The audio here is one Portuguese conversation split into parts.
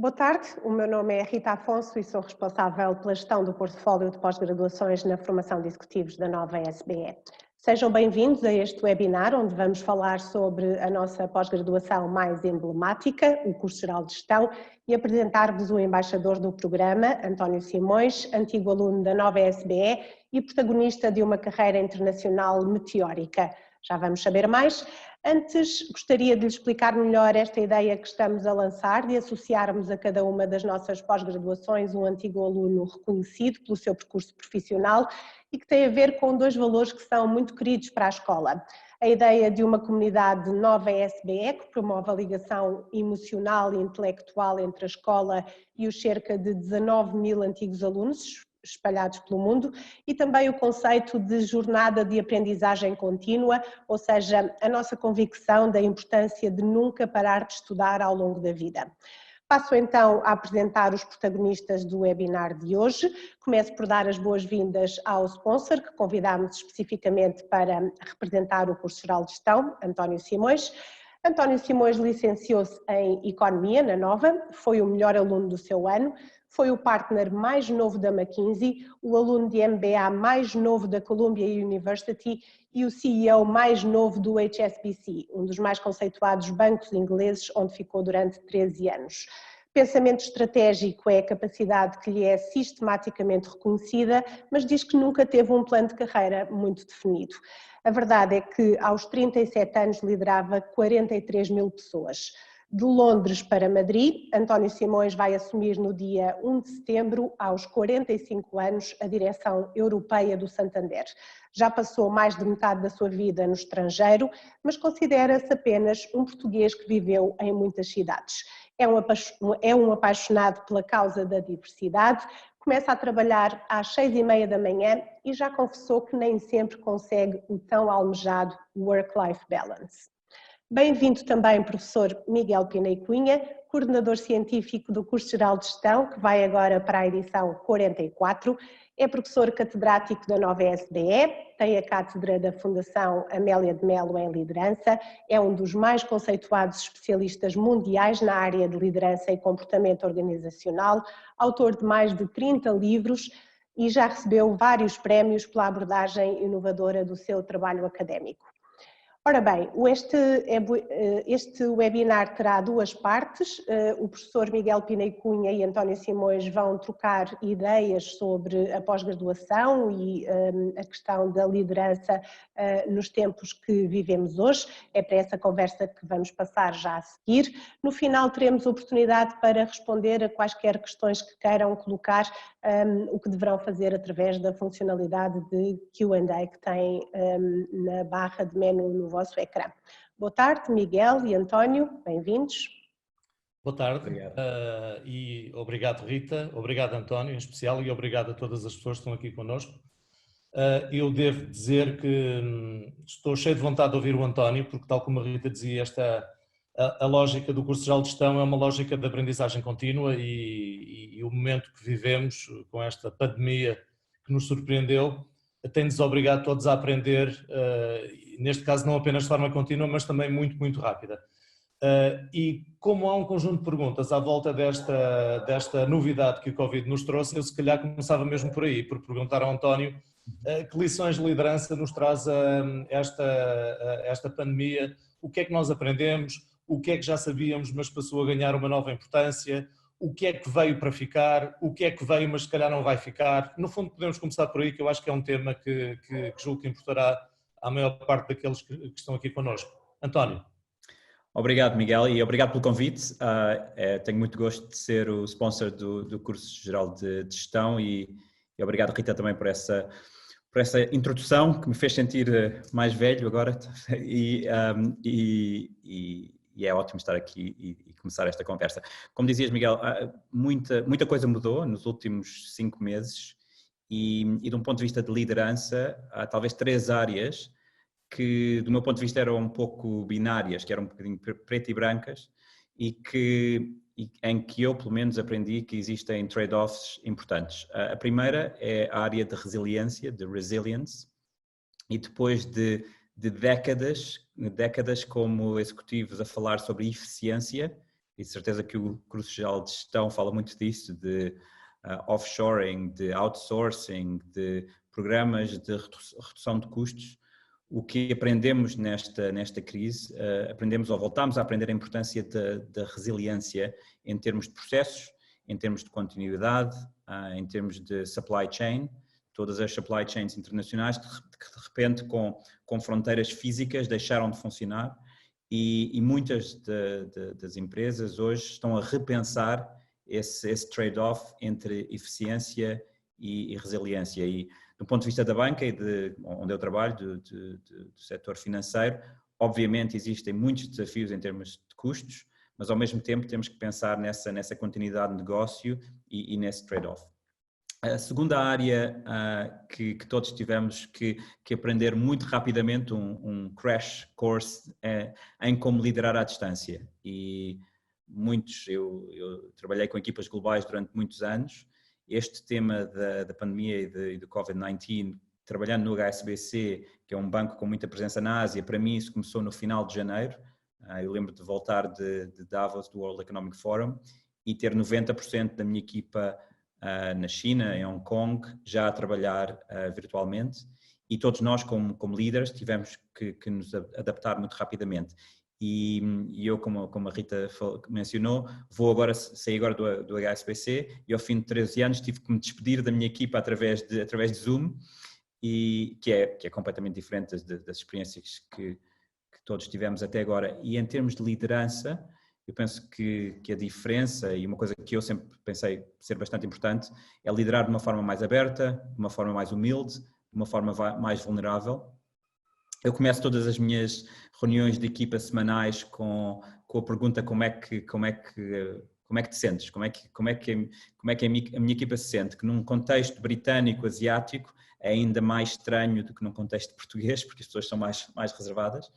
Boa tarde, o meu nome é Rita Afonso e sou responsável pela gestão do portfólio de pós-graduações na formação de executivos da nova SBE. Sejam bem-vindos a este webinar, onde vamos falar sobre a nossa pós-graduação mais emblemática, o curso Geral de Gestão, e apresentar-vos o embaixador do programa, António Simões, antigo aluno da nova SBE e protagonista de uma carreira internacional meteórica. Já vamos saber mais. Antes, gostaria de lhe explicar melhor esta ideia que estamos a lançar, de associarmos a cada uma das nossas pós-graduações um antigo aluno reconhecido pelo seu percurso profissional e que tem a ver com dois valores que são muito queridos para a escola. A ideia de uma comunidade nova SBE, que promove a ligação emocional e intelectual entre a escola e os cerca de 19 mil antigos alunos espalhados pelo mundo, e também o conceito de jornada de aprendizagem contínua, ou seja, a nossa convicção da importância de nunca parar de estudar ao longo da vida. Passo então a apresentar os protagonistas do webinar de hoje. Começo por dar as boas-vindas ao sponsor, que convidámos especificamente para representar o curso Geral de Gestão, António Simões. António Simões licenciou-se em Economia, na Nova, foi o melhor aluno do seu ano, foi o partner mais novo da McKinsey, o aluno de MBA mais novo da Columbia University e o CEO mais novo do HSBC, um dos mais conceituados bancos ingleses, onde ficou durante 13 anos. Pensamento estratégico é a capacidade que lhe é sistematicamente reconhecida, mas diz que nunca teve um plano de carreira muito definido. A verdade é que aos 37 anos liderava 43 mil pessoas. De Londres para Madrid, António Simões vai assumir no dia 1 de setembro, aos 45 anos, a direção europeia do Santander. Já passou mais de metade da sua vida no estrangeiro, mas considera-se apenas um português que viveu em muitas cidades. É um apaixonado pela causa da diversidade, começa a trabalhar às 6h30 da manhã e já confessou que nem sempre consegue o tão almejado work-life balance. Bem-vindo também, professor Miguel Pinei Cunha, coordenador científico do curso Geral de Gestão, que vai agora para a edição 44, é professor catedrático da nova SBE, tem a cátedra da Fundação Amélia de Mello em liderança, é um dos mais conceituados especialistas mundiais na área de liderança e comportamento organizacional, autor de mais de 30 livros e já recebeu vários prémios pela abordagem inovadora do seu trabalho académico. Ora bem, este webinar terá duas partes. O professor Miguel Pinei Cunha e António Simões vão trocar ideias sobre a pós-graduação e a questão da liderança nos tempos que vivemos hoje. É para essa conversa que vamos passar já a seguir. No final teremos oportunidade para responder a quaisquer questões que queiram colocar, o que deverão fazer através da funcionalidade de Q&A que tem na barra de menu no vosso ecrã. Boa tarde, Miguel e António, bem-vindos. Boa tarde e obrigado, Rita, obrigado, António, em especial, e obrigado a todas as pessoas que estão aqui connosco. Eu devo dizer que estou cheio de vontade de ouvir o António, porque, tal como a Rita dizia, a lógica do curso Geral de Gestão é uma lógica de aprendizagem contínua e o momento que vivemos com esta pandemia que nos surpreendeu tem-nos obrigado todos a aprender, neste caso não apenas de forma contínua, mas também muito, muito rápida. E como há um conjunto de perguntas à volta desta novidade que o Covid nos trouxe, eu se calhar começava mesmo por aí, por perguntar ao António que lições de liderança nos traz esta pandemia, o que é que nós aprendemos, o que é que já sabíamos mas passou a ganhar uma nova importância, o que é que veio para ficar, o que é que veio mas se calhar não vai ficar. No fundo podemos começar por aí, que eu acho que é um tema que julgo que importará à maior parte daqueles que estão aqui connosco. António. Obrigado, Miguel, e obrigado pelo convite. Tenho muito gosto de ser o sponsor do curso Geral de Gestão e obrigado, Rita, também por essa introdução que me fez sentir mais velho agora e é ótimo estar aqui e começar esta conversa. Como dizias, Miguel, muita coisa mudou nos últimos 5 meses e de um ponto de vista de liderança, há talvez 3 áreas que do meu ponto de vista eram um pouco binárias, que eram um bocadinho preto e brancas em que eu pelo menos aprendi que existem trade-offs importantes. A primeira é a área de resiliência, de resilience, e depois de décadas como executivos a falar sobre eficiência, e de certeza que o curso geral de gestão fala muito disso, de offshoring, de outsourcing, de programas de redução de custos. O que aprendemos nesta crise, aprendemos ou voltamos a aprender a importância da resiliência em termos de processos, em termos de continuidade, em termos de supply chain. Todas as supply chains internacionais que de repente com fronteiras físicas deixaram de funcionar e muitas das empresas hoje estão a repensar esse trade-off entre eficiência e resiliência. E do ponto de vista da banca e onde eu trabalho, do setor financeiro, obviamente existem muitos desafios em termos de custos, mas ao mesmo tempo temos que pensar nessa continuidade de negócio e nesse trade-off. A segunda área que todos tivemos que aprender muito rapidamente, um crash course, em como liderar à distância. E eu trabalhei com equipas globais durante muitos anos. Este tema da pandemia e do Covid-19, trabalhando no HSBC, que é um banco com muita presença na Ásia, para mim isso começou no final de janeiro. Eu lembro de voltar de Davos, do World Economic Forum, e ter 90% da minha equipa na China, em Hong Kong, já a trabalhar virtualmente, e todos nós como líderes tivemos que nos adaptar muito rapidamente. E eu, como a Rita mencionou, saí agora do HSBC e ao fim de 13 anos tive que me despedir da minha equipa através de Zoom, e que é completamente diferente das experiências que todos tivemos até agora. E em termos de liderança, eu penso que a diferença, e uma coisa que eu sempre pensei ser bastante importante, é liderar de uma forma mais aberta, de uma forma mais humilde, de uma forma mais vulnerável. Eu começo todas as minhas reuniões de equipa semanais com a pergunta como é que te sentes, como é que a minha equipa se sente, que num contexto britânico, asiático, é ainda mais estranho do que num contexto português, porque as pessoas são mais reservadas.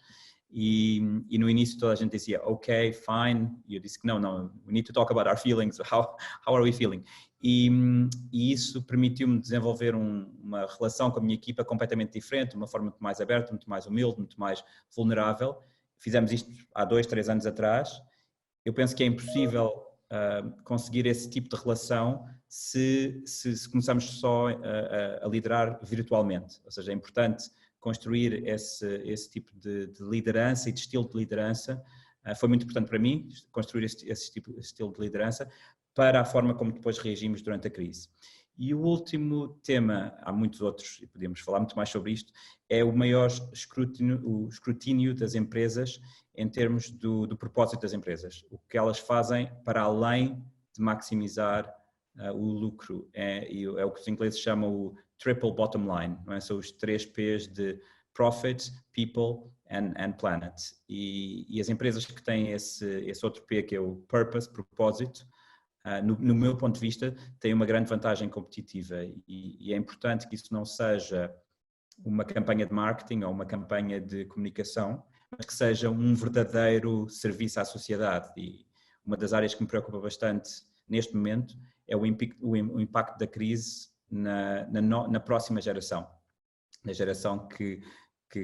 E no início toda a gente dizia, ok, fine, e eu disse que não, we need to talk about our feelings, how are we feeling? E isso permitiu-me desenvolver uma relação com a minha equipa completamente diferente, de uma forma muito mais aberta, muito mais humilde, muito mais vulnerável. Fizemos isto há 2, 3 anos atrás. Eu penso que é impossível conseguir esse tipo de relação se começarmos só a liderar virtualmente. Ou seja, é importante construir esse tipo de liderança e de estilo de liderança. Foi muito importante para mim construir esse estilo de liderança para a forma como depois reagimos durante a crise. E o último tema, há muitos outros e podemos falar muito mais sobre isto, é o maior escrutínio das empresas em termos do propósito das empresas. O que elas fazem para além de maximizar o lucro. É o que os ingleses chamam o triple bottom line, não é? São os 3 P's de Profit, People and Planet. E as empresas que têm esse outro P, que é o Purpose, propósito, no meu ponto de vista, têm uma grande vantagem competitiva e é importante que isso não seja uma campanha de marketing ou uma campanha de comunicação, mas que seja um verdadeiro serviço à sociedade. E uma das áreas que me preocupa bastante neste momento é o impacto da crise na próxima geração, na geração que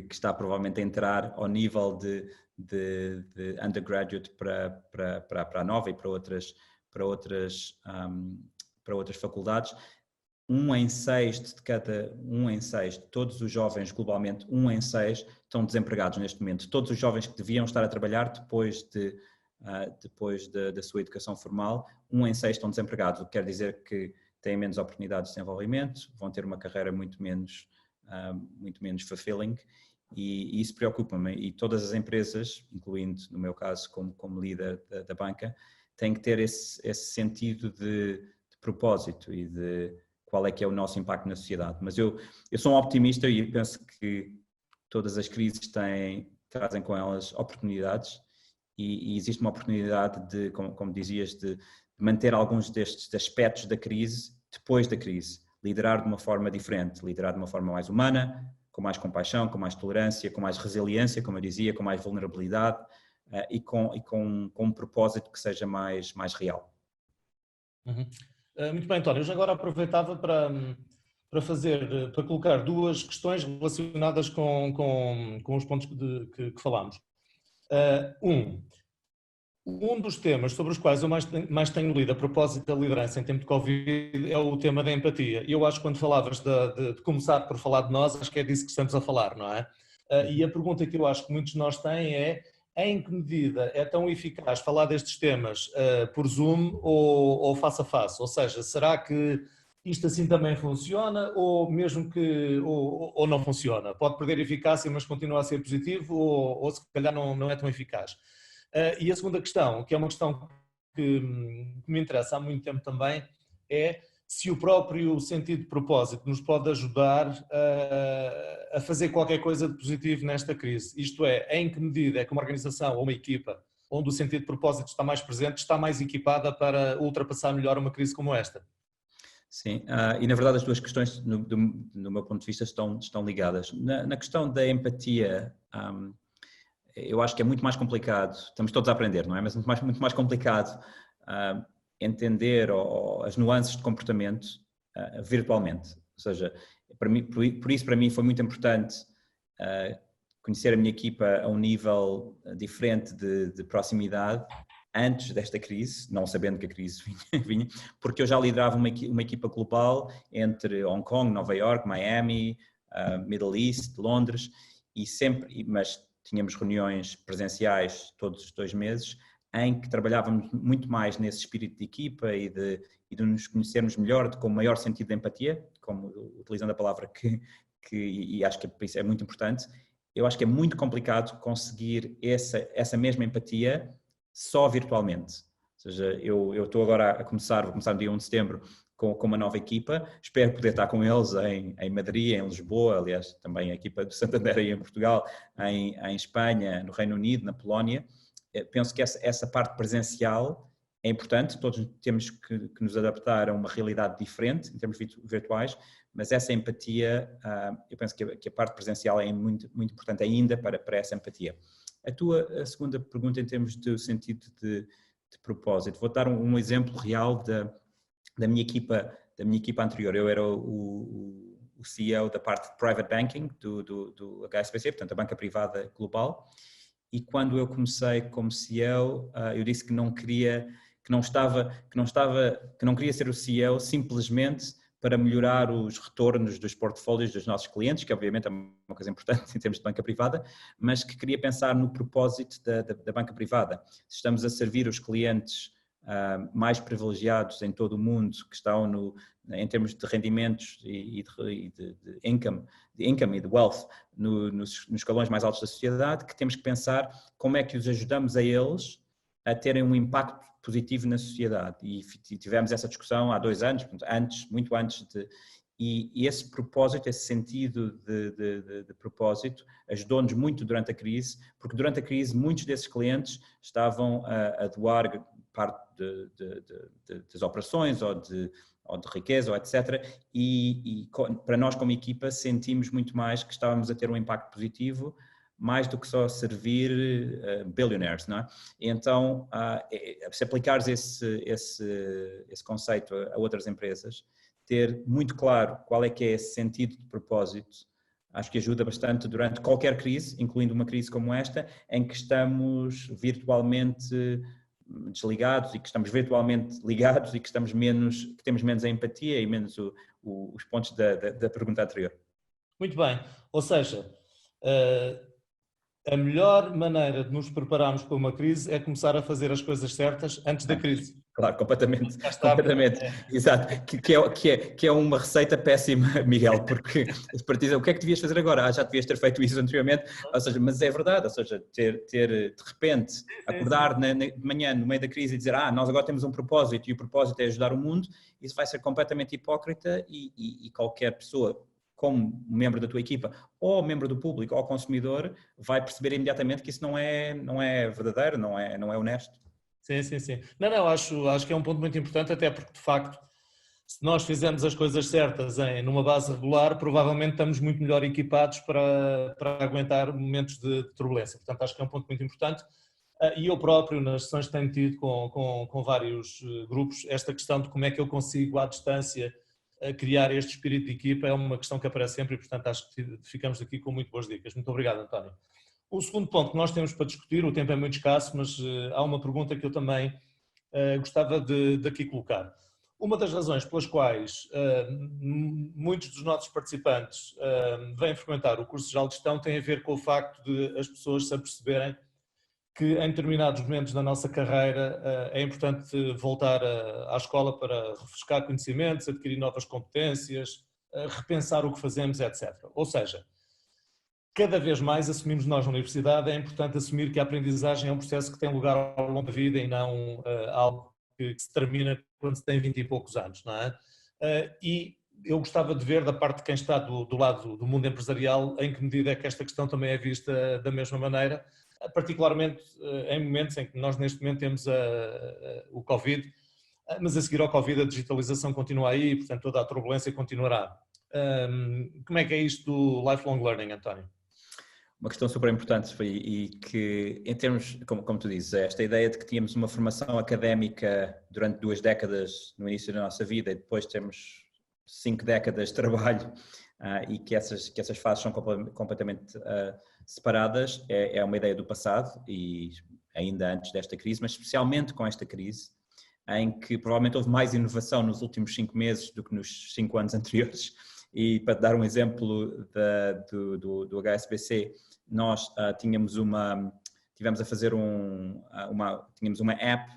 está provavelmente a entrar ao nível de undergraduate para a nova e para outras faculdades. 1 em 6 de todos os jovens globalmente, 1 em 6 estão desempregados neste momento. Todos os jovens que deviam estar a trabalhar depois da sua educação formal, 1 em 6 estão desempregados, o que quer dizer que têm menos oportunidades de desenvolvimento, vão ter uma carreira muito menos fulfilling, e isso preocupa-me. E todas as empresas, incluindo no meu caso como líder da banca, têm que ter esse sentido de propósito e de qual é que é o nosso impacto na sociedade. Mas eu sou um optimista e penso que todas as crises trazem com elas oportunidades, e existe uma oportunidade de, como dizias, de manter alguns destes aspectos da crise depois da crise. Liderar de uma forma diferente, liderar de uma forma mais humana, com mais compaixão, com mais tolerância, com mais resiliência, como eu dizia, com mais vulnerabilidade e com um propósito que seja mais real. Uhum. Muito bem, António. Eu já agora aproveitava para colocar 2 questões relacionadas com os pontos que falámos. Um dos temas sobre os quais eu mais tenho lido a propósito da liderança em tempo de Covid é o tema da empatia. E eu acho que quando falavas de começar por falar de nós, acho que é disso que estamos a falar, não é? E a pergunta que eu acho que muitos de nós têm é: em que medida é tão eficaz falar destes temas por Zoom ou face a face? Ou seja, será que isto assim também funciona ou mesmo que ou não funciona? Pode perder eficácia, mas continua a ser positivo ou se calhar não é tão eficaz? E a segunda questão, que é uma questão que me interessa há muito tempo também, é se o próprio sentido de propósito nos pode ajudar a fazer qualquer coisa de positivo nesta crise. Isto é, em que medida é que uma organização ou uma equipa onde o sentido de propósito está mais presente, está mais equipada para ultrapassar melhor uma crise como esta? Sim, e na verdade as duas questões, no meu ponto de vista, estão ligadas. Na questão da empatia, eu acho que é muito mais complicado, estamos todos a aprender, não é? Mas muito mais complicado entender as nuances de comportamento virtualmente. Ou seja, por isso para mim foi muito importante conhecer a minha equipa a um nível diferente de proximidade antes desta crise, não sabendo que a crise vinha, porque eu já liderava uma equipa global entre Hong Kong, Nova York, Miami, Middle East, Londres, mas tínhamos reuniões presenciais todos os 2 meses, em que trabalhávamos muito mais nesse espírito de equipa e de nos conhecermos melhor, com maior sentido de empatia, como utilizando a palavra e acho que isso é muito importante. Eu acho que é muito complicado conseguir essa mesma empatia só virtualmente. Ou seja, eu estou agora vou começar no dia 1 de setembro com uma nova equipa, espero poder estar com eles em Madrid, em Lisboa, aliás, também a equipa do Santander aí em Portugal, em Espanha, no Reino Unido, na Polónia. Penso que essa parte presencial é importante, todos temos que nos adaptar a uma realidade diferente em termos virtuais, mas essa empatia, eu penso que a parte presencial é muito, muito importante ainda para essa empatia. A segunda pergunta em termos de sentido de propósito, vou dar um exemplo real da minha equipa anterior. Eu era o CEO da parte de Private Banking do HSBC, portanto a banca privada global, e quando eu comecei como CEO, eu disse que não queria ser o CEO simplesmente para melhorar os retornos dos portfólios dos nossos clientes, que obviamente é uma coisa importante em termos de banca privada, mas que queria pensar no propósito da banca privada. Se estamos a servir os clientes mais privilegiados em todo o mundo, que estão em termos de rendimentos e de income e de wealth nos escalões mais altos da sociedade, que temos que pensar como é que os ajudamos a eles a terem um impacto positivo na sociedade. E tivemos essa discussão há 2 anos, muito antes e esse propósito, esse sentido de propósito ajudou-nos muito durante a crise, porque durante a crise muitos desses clientes estavam a doar parte das operações ou de riqueza, ou etc. E para nós como equipa sentimos muito mais que estávamos a ter um impacto positivo, mais do que só servir billionaires, não é? E então, se aplicares esse conceito a outras empresas, ter muito claro qual é que é esse sentido de propósito, acho que ajuda bastante durante qualquer crise, incluindo uma crise como esta, em que estamos virtualmente desligados e que estamos virtualmente ligados e que temos menos a empatia e menos os pontos da pergunta anterior. Muito bem, ou seja, a melhor maneira de nos prepararmos para uma crise é começar a fazer as coisas certas antes da crise. Claro, completamente. Exato. Que é uma receita péssima, Miguel, porque para dizer o que é que devias fazer agora? Já devias ter feito isso anteriormente. Ou seja, mas é verdade, ou seja, ter de repente acordar de manhã no meio da crise e dizer nós agora temos um propósito e o propósito é ajudar o mundo, isso vai ser completamente hipócrita e qualquer pessoa, como membro da tua equipa, ou membro do público, ou consumidor, vai perceber imediatamente que isso não é verdadeiro, não é honesto. Sim. Não, acho que é um ponto muito importante, até porque, de facto, se nós fizermos as coisas certas numa base regular, provavelmente estamos muito melhor equipados para aguentar momentos de turbulência. Portanto, acho que é um ponto muito importante. E eu próprio, nas sessões que tenho tido com vários grupos, esta questão de como é que eu consigo, à distância, criar este espírito de equipa é uma questão que aparece sempre e, portanto, acho que ficamos aqui com muito boas dicas. Muito obrigado, António. O segundo ponto que nós temos para discutir, o tempo é muito escasso, mas há uma pergunta que eu também gostava de aqui colocar. Uma das razões pelas quais muitos dos nossos participantes vêm frequentar o curso de gestão tem a ver com o facto de as pessoas se aperceberem que em determinados momentos da nossa carreira é importante voltar à escola para refrescar conhecimentos, adquirir novas competências, repensar o que fazemos, etc. Ou seja, cada vez mais assumimos nós na universidade, é importante assumir que a aprendizagem é um processo que tem lugar ao longo da vida e não algo que se termina quando se tem 20 e poucos anos, não é? E eu gostava de ver da parte de quem está do lado do mundo empresarial em que medida é que esta questão também é vista da mesma maneira, particularmente em momentos em que nós neste momento temos o Covid, mas a seguir ao Covid a digitalização continua aí, portanto toda a turbulência continuará. Como é que é isto do lifelong learning, António? Uma questão super importante e que, em termos, como tu dizes, esta ideia de que tínhamos uma formação académica durante 2 décadas no início da nossa vida e depois temos 5 décadas de trabalho e que essas fases são completamente separadas, é uma ideia do passado e ainda antes desta crise, mas especialmente com esta crise, em que provavelmente houve mais inovação nos últimos 5 meses do que nos 5 anos anteriores. E para dar um exemplo do HSBC, nós tivemos a fazer tínhamos uma app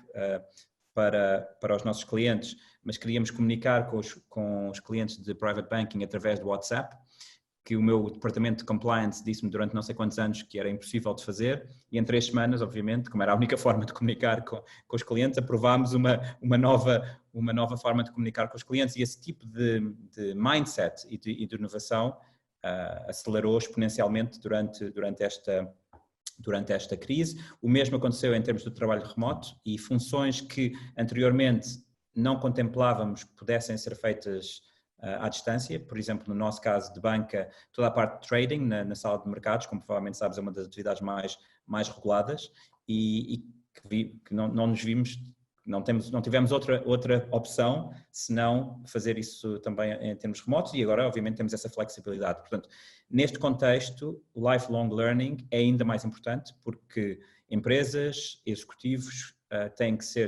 para os nossos clientes, mas queríamos comunicar com os clientes de private banking através do WhatsApp, que o meu departamento de compliance disse-me durante não sei quantos anos que era impossível de fazer, e em 3 semanas, obviamente, como era a única forma de comunicar com os clientes, aprovámos uma nova forma de comunicar com os clientes, e esse tipo de mindset e de inovação acelerou exponencialmente durante esta crise. O mesmo aconteceu em termos do trabalho remoto e funções que anteriormente não contemplávamos que pudessem ser feitas à distância. Por exemplo, no nosso caso de banca, toda a parte de trading na sala de mercados, como provavelmente sabes, é uma das atividades mais reguladas e que não nos vimos, não tivemos outra opção senão fazer isso também em termos remotos, e agora obviamente temos essa flexibilidade. Portanto, neste contexto, o lifelong learning é ainda mais importante porque empresas, executivos,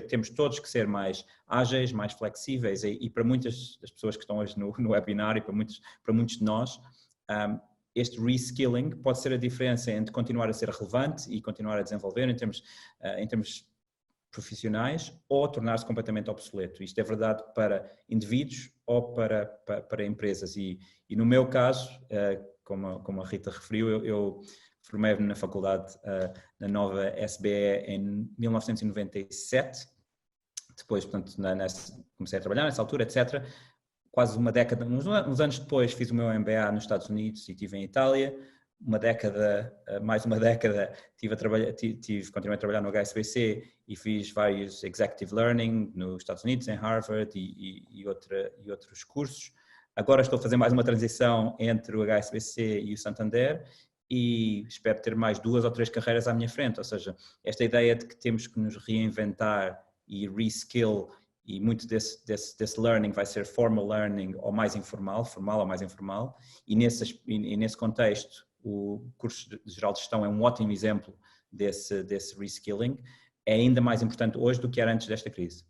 temos todos que ser mais ágeis, mais flexíveis e para muitas das pessoas que estão hoje no webinar e para muitos de nós, este reskilling pode ser a diferença entre continuar a ser relevante e continuar a desenvolver em termos profissionais ou tornar-se completamente obsoleto. Isto é verdade para indivíduos ou para empresas e no meu caso, como a Rita referiu, eu formei-me na faculdade, na nova SBE em 1997, depois, portanto, comecei a trabalhar nessa altura, etc. Quase uma década, uns anos depois fiz o meu MBA nos Estados Unidos e estive em Itália, mais uma década continuei a trabalhar no HSBC e fiz vários Executive Learning nos Estados Unidos, em Harvard e outros cursos. Agora estou a fazer mais uma transição entre o HSBC e o Santander e espero ter mais 2 ou 3 carreiras à minha frente, ou seja, esta ideia de que temos que nos reinventar e reskill, e muito desse learning vai ser formal learning ou mais informal, formal ou mais informal, e nesse contexto o curso de Geral de Gestão é um ótimo exemplo desse reskilling, é ainda mais importante hoje do que era antes desta crise.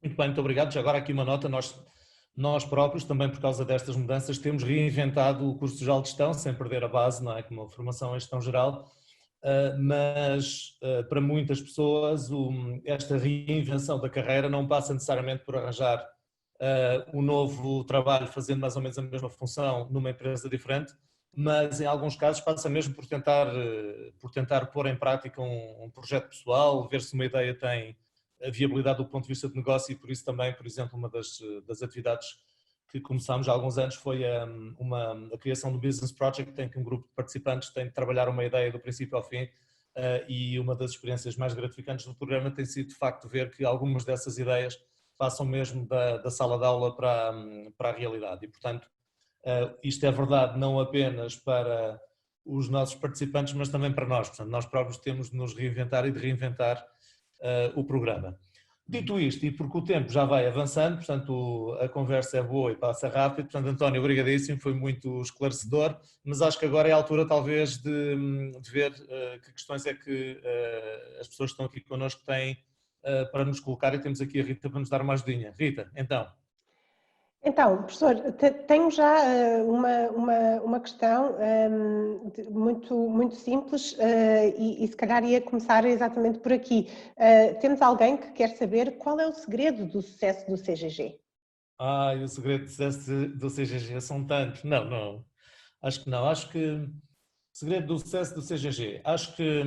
Muito bem, muito obrigado. Já agora aqui uma nota, nós próprios, também por causa destas mudanças, temos reinventado o curso de Geral de Gestão, sem perder a base, não é? Como a formação em gestão geral, mas para muitas pessoas esta reinvenção da carreira não passa necessariamente por arranjar um novo trabalho fazendo mais ou menos a mesma função numa empresa diferente, mas em alguns casos passa mesmo por tentar pôr em prática um projeto pessoal, ver se uma ideia tem a viabilidade do ponto de vista de negócio, e por isso também, por exemplo, uma das atividades que começámos há alguns anos foi a criação do Business Project, em que um grupo de participantes tem de trabalhar uma ideia do princípio ao fim, e uma das experiências mais gratificantes do programa tem sido de facto ver que algumas dessas ideias passam mesmo da sala de aula para a realidade, e portanto isto é verdade não apenas para os nossos participantes, mas também para nós. Portanto, nós próprios temos de nos reinventar e de reinventar o programa. Dito isto, e porque o tempo já vai avançando, portanto a conversa é boa e passa rápido, portanto António, obrigadíssimo, foi muito esclarecedor, mas acho que agora é a altura talvez de ver que questões é que as pessoas que estão aqui connosco têm para nos colocar, e temos aqui a Rita para nos dar uma ajudinha. Rita, então. Então, professor, tenho já uma questão muito simples e se calhar ia começar exatamente por aqui. Temos alguém que quer saber qual é o segredo do sucesso do CGG? O segredo do sucesso do CGG são tantos. Não, acho que não. Acho que o segredo do sucesso do CGG, acho que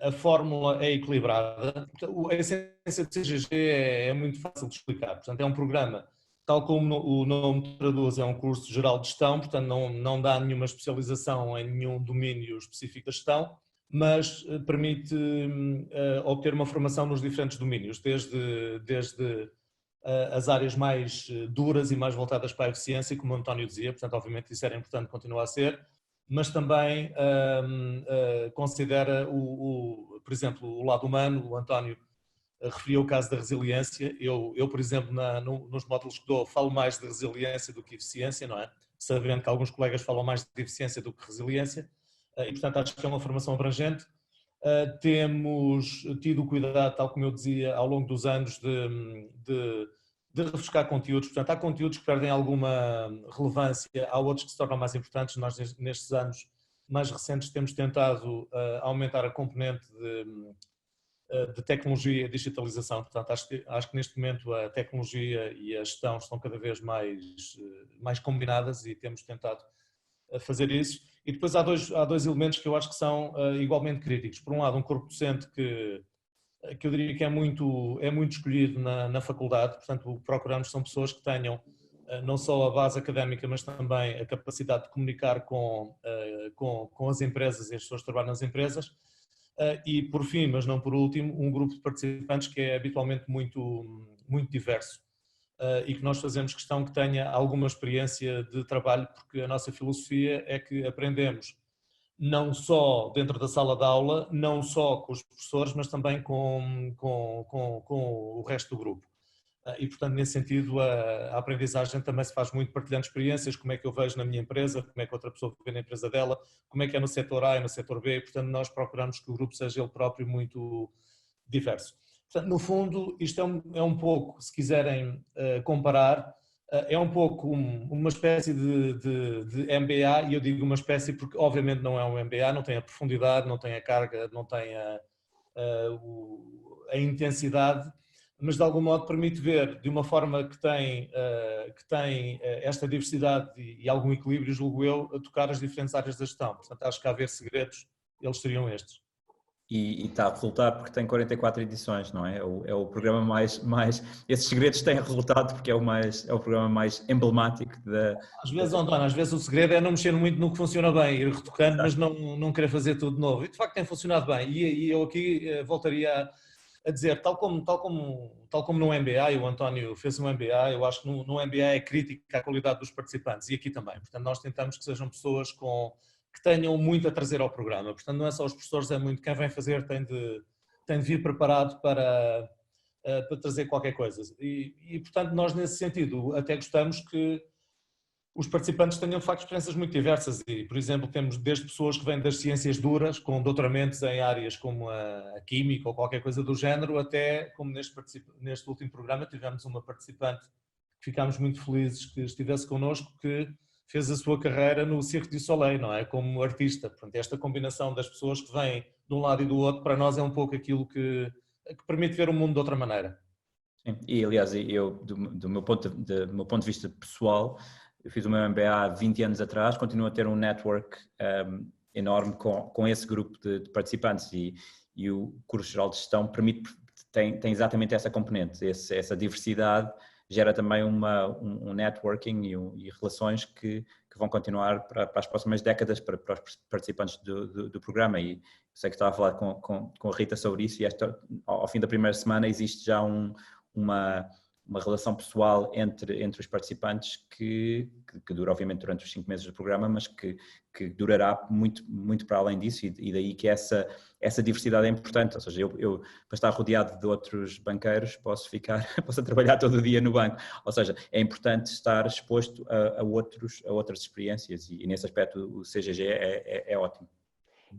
a fórmula é equilibrada. A essência do CGG é muito fácil de explicar. Portanto, é um programa, tal como o nome traduz, é um curso geral de gestão, portanto não dá nenhuma especialização em nenhum domínio específico da gestão, mas permite obter uma formação nos diferentes domínios, desde as áreas mais duras e mais voltadas para a eficiência, como o António dizia, portanto obviamente isso era importante continuar a ser, mas também considera, por exemplo, o lado humano. O António referiu o caso da resiliência. Eu por exemplo, nos módulos que dou, falo mais de resiliência do que eficiência, não é? Sabendo que alguns colegas falam mais de eficiência do que resiliência, e portanto acho que é uma formação abrangente. Temos tido cuidado, tal como eu dizia, ao longo dos anos de refrescar conteúdos. Portanto, há conteúdos que perdem alguma relevância, há outros que se tornam mais importantes. Nós, nestes anos mais recentes, temos tentado aumentar a componente de tecnologia e digitalização. Portanto, acho que neste momento a tecnologia e a gestão estão cada vez mais combinadas e temos tentado fazer isso. E depois há dois elementos que eu acho que são igualmente críticos. Por um lado, um corpo docente que eu diria que é muito escolhido na faculdade. Portanto, o que procuramos são pessoas que tenham não só a base académica, mas também a capacidade de comunicar com as empresas e as pessoas que trabalham nas empresas. E por fim, mas não por último, um grupo de participantes que é habitualmente muito diverso e que nós fazemos questão que tenha alguma experiência de trabalho, porque a nossa filosofia é que aprendemos não só dentro da sala de aula, não só com os professores, mas também com o resto do grupo. E, portanto, nesse sentido, a aprendizagem também se faz muito partilhando experiências, como é que eu vejo na minha empresa, como é que outra pessoa vê na empresa dela, como é que é no setor A e no setor B, e, portanto, nós procuramos que o grupo seja ele próprio muito diverso. Portanto, no fundo, isto é um pouco, se quiserem comparar, é um pouco uma espécie de MBA, e eu digo uma espécie porque obviamente não é um MBA, não tem a profundidade, não tem a carga, não tem a intensidade, mas de algum modo permite ver de uma forma que tem esta diversidade e algum equilíbrio, julgo eu, a tocar as diferentes áreas da gestão. Portanto, acho que a haver segredos, eles seriam estes. E está a resultar porque tem 44 edições, não é? É o programa mais... Esses segredos têm resultado porque é o programa mais emblemático da... Às vezes, António, às vezes o segredo é não mexer muito no que funciona bem, ir retocando, mas não querer fazer tudo de novo. E de facto tem funcionado bem. E eu aqui voltaria a dizer, tal como no MBA, e o António fez um MBA, eu acho que no MBA é crítica à qualidade dos participantes, e aqui também. Portanto, nós tentamos que sejam pessoas que tenham muito a trazer ao programa. Portanto, não é só os professores, é muito quem vem fazer tem de vir preparado para trazer qualquer coisa. E, portanto, nós nesse sentido até gostamos que os participantes tenham de facto experiências muito diversas e, por exemplo, temos desde pessoas que vêm das ciências duras, com doutoramentos em áreas como a química ou qualquer coisa do género, até como neste último programa tivemos uma participante que ficámos muito felizes que estivesse connosco, que fez a sua carreira no Cirque du Soleil, não é? Como artista. Portanto, esta combinação das pessoas que vêm de um lado e do outro, para nós é um pouco aquilo que permite ver o mundo de outra maneira. Sim. E, aliás, eu, do meu ponto de vista pessoal, eu fiz o meu MBA há 20 anos atrás, continuo a ter um network enorme com esse grupo de participantes e o curso geral de gestão tem exatamente essa componente, essa diversidade gera também um networking e relações que vão continuar para as próximas décadas para os participantes do programa. E sei que estava a falar com a Rita sobre isso e ao fim da primeira semana existe já uma relação pessoal entre os participantes que dura obviamente durante os 5 meses do programa, mas que durará muito para além disso, e daí que essa diversidade é importante. Ou seja, eu para estar rodeado de outros banqueiros posso trabalhar todo o dia no banco. Ou seja, é importante estar exposto a outras experiências, e nesse aspecto o CGG é ótimo.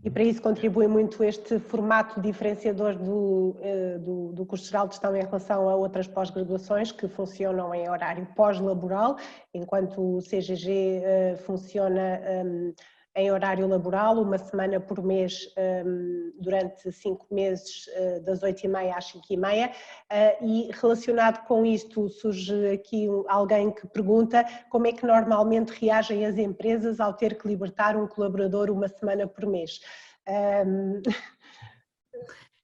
E para isso contribui muito este formato diferenciador do curso geral de gestão em relação a outras pós-graduações que funcionam em horário pós-laboral, enquanto o CGG funciona em horário laboral, uma semana por mês, durante 5 meses, das 8h30 às 5h30, e relacionado com isto surge aqui alguém que pergunta como é que normalmente reagem as empresas ao ter que libertar um colaborador uma semana por mês.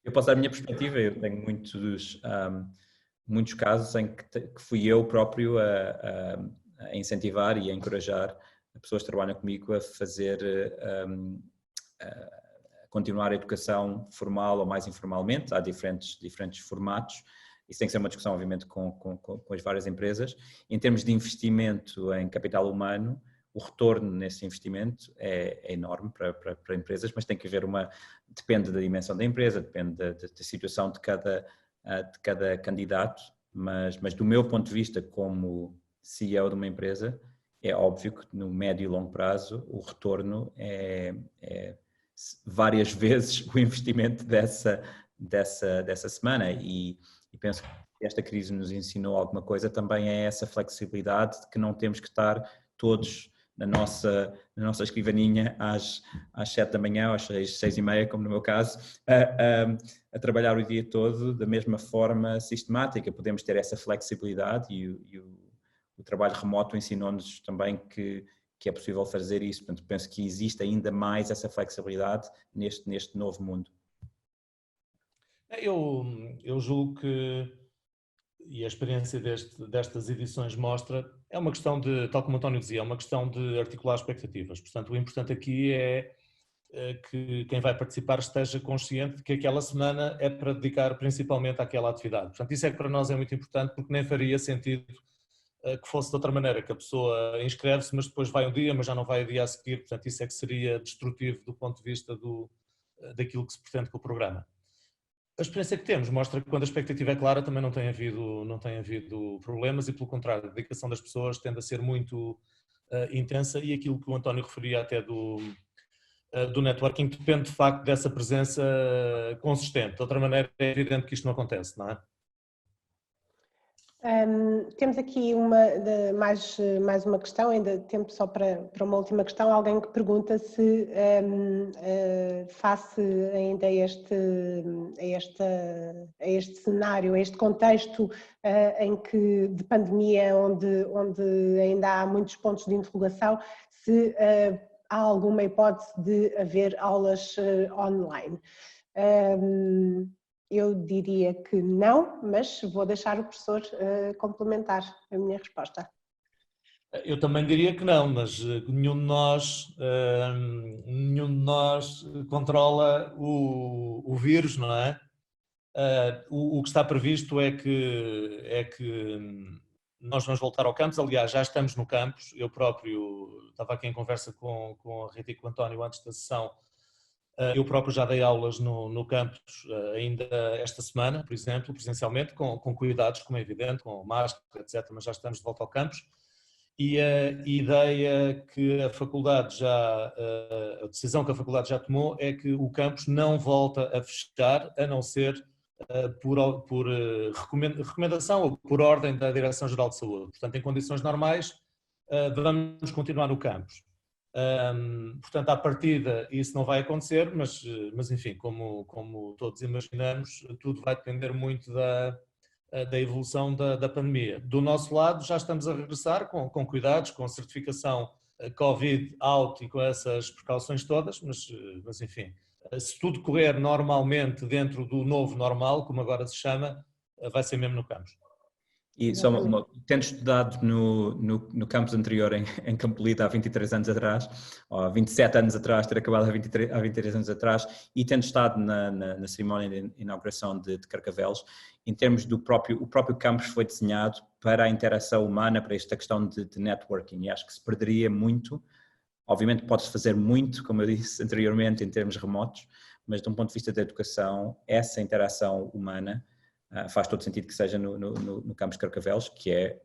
Eu posso dar a minha perspectiva. Eu tenho muitos casos em que fui eu próprio a incentivar e a encorajar pessoas que trabalham comigo a fazer, a continuar a educação formal ou mais informalmente. Há diferentes formatos. Isso tem que ser uma discussão, obviamente, com as várias empresas. Em termos de investimento em capital humano, o retorno nesse investimento é enorme para empresas, mas tem que haver depende da dimensão da empresa, depende da situação de cada candidato, mas do meu ponto de vista como CEO de uma empresa, é óbvio que no médio e longo prazo o retorno é várias vezes o investimento dessa semana, e penso que esta crise nos ensinou alguma coisa também, é essa flexibilidade de que não temos que estar todos na nossa escrivaninha às 7 da manhã, às 6h30, como no meu caso, a trabalhar o dia todo da mesma forma sistemática. Podemos ter essa flexibilidade, e o trabalho remoto ensinou-nos também que é possível fazer isso. Portanto, penso que existe ainda mais essa flexibilidade neste novo mundo. Eu julgo que, e a experiência destas edições mostra, é uma questão de, tal como o António dizia, é uma questão de articular expectativas. Portanto, o importante aqui é que quem vai participar esteja consciente de que aquela semana é para dedicar principalmente àquela atividade. Portanto, isso é que para nós é muito importante, porque nem faria sentido que fosse de outra maneira, que a pessoa inscreve-se, mas depois vai um dia, mas já não vai o dia a seguir. Portanto, isso é que seria destrutivo do ponto de vista daquilo que se pretende com o programa. A experiência que temos mostra que quando a expectativa é clara também não tem havido problemas, e pelo contrário, a dedicação das pessoas tende a ser muito intensa, e aquilo que o António referia até do networking depende de facto dessa presença consistente. De outra maneira é evidente que isto não acontece, não é? Temos aqui mais uma questão, ainda tempo só para uma última questão. Alguém que pergunta se face ainda a este cenário, a este contexto de pandemia, onde ainda há muitos pontos de interrogação, se há alguma hipótese de haver aulas online. Eu diria que não, mas vou deixar o professor complementar a minha resposta. Eu também diria que não, mas nenhum de nós controla o vírus, não é? O que está previsto é que nós vamos voltar ao campus. Aliás, já estamos no campus. Eu próprio estava aqui em conversa com a Rita e com o António antes da sessão. Eu próprio já dei aulas no campus ainda esta semana, por exemplo, presencialmente, com cuidados, como é evidente, com máscara, etc., mas já estamos de volta ao campus. E a ideia que a faculdade a decisão que a faculdade já tomou é que o campus não volta a fechar, a não ser por recomendação ou por ordem da Direção-Geral de Saúde. Portanto, em condições normais, vamos continuar no campus. Portanto, à partida isso não vai acontecer, mas enfim, como todos imaginamos, tudo vai depender muito da evolução da pandemia. Do nosso lado, já estamos a regressar com cuidados, com certificação Covid out e com essas precauções todas, mas enfim, se tudo correr normalmente dentro do novo normal, como agora se chama, vai ser mesmo no campus. E só tendo estudado no campus anterior em Campolide há 23 anos atrás, ou há 27 anos atrás, ter acabado há 23 anos atrás, e tendo estado na cerimónia de inauguração de Carcavelos, em termos do o próprio campus foi desenhado para a interação humana, para esta questão de networking, e acho que se perderia muito. Obviamente pode-se fazer muito, como eu disse anteriormente, em termos remotos, mas de um ponto de vista da educação, essa interação humana faz todo sentido que seja no campus de Carcavelos, que é,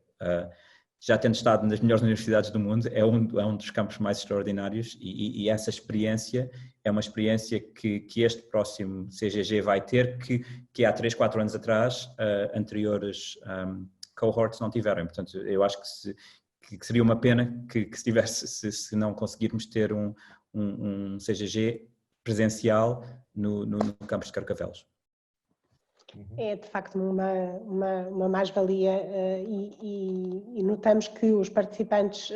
já tendo estado nas melhores universidades do mundo, é um dos campos mais extraordinários e essa experiência é uma experiência que este próximo CGG vai ter, que há 3, 4 anos atrás, anteriores cohorts não tiveram. Portanto, eu acho que seria uma pena que se não conseguirmos ter um CGG presencial no campus de Carcavelos. É de facto uma mais-valia e notamos que os participantes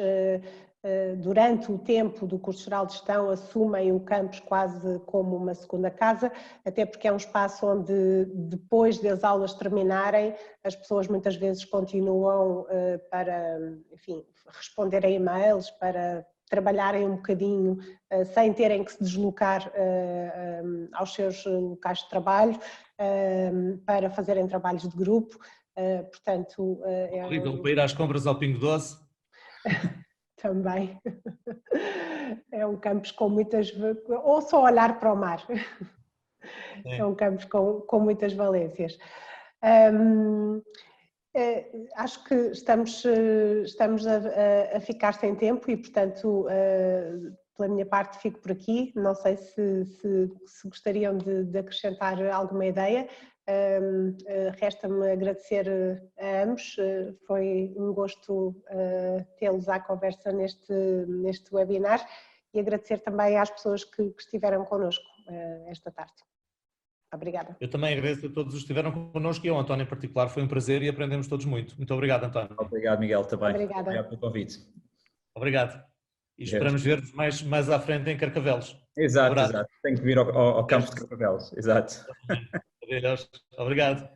durante o tempo do curso geral de gestão assumem o campus quase como uma segunda casa, até porque é um espaço onde depois das aulas terminarem as pessoas muitas vezes continuam para, enfim, responder a e-mails, para trabalharem um bocadinho sem terem que se deslocar aos seus locais de trabalho para fazerem trabalhos de grupo, portanto... Para ir às compras ao Pingo Doce? Também. É um campus com muitas... ou só olhar para o mar. É um campus com muitas valências. Acho que estamos a ficar sem tempo e, portanto, pela minha parte fico por aqui. Não sei se gostariam de acrescentar alguma ideia. Resta-me agradecer a ambos. Foi um gosto tê-los à conversa neste webinar e agradecer também às pessoas que estiveram connosco esta tarde. Obrigada. Eu também agradeço a todos os que estiveram connosco e ao António em particular, foi um prazer e aprendemos todos muito. Muito obrigado, António. Obrigado, Miguel, também. Obrigada. Obrigado pelo convite. Obrigado. E esperamos ver-vos mais à frente em Carcavelos. Exato. Tenho que vir ao campus de Carcavelos. Exato. Obrigado.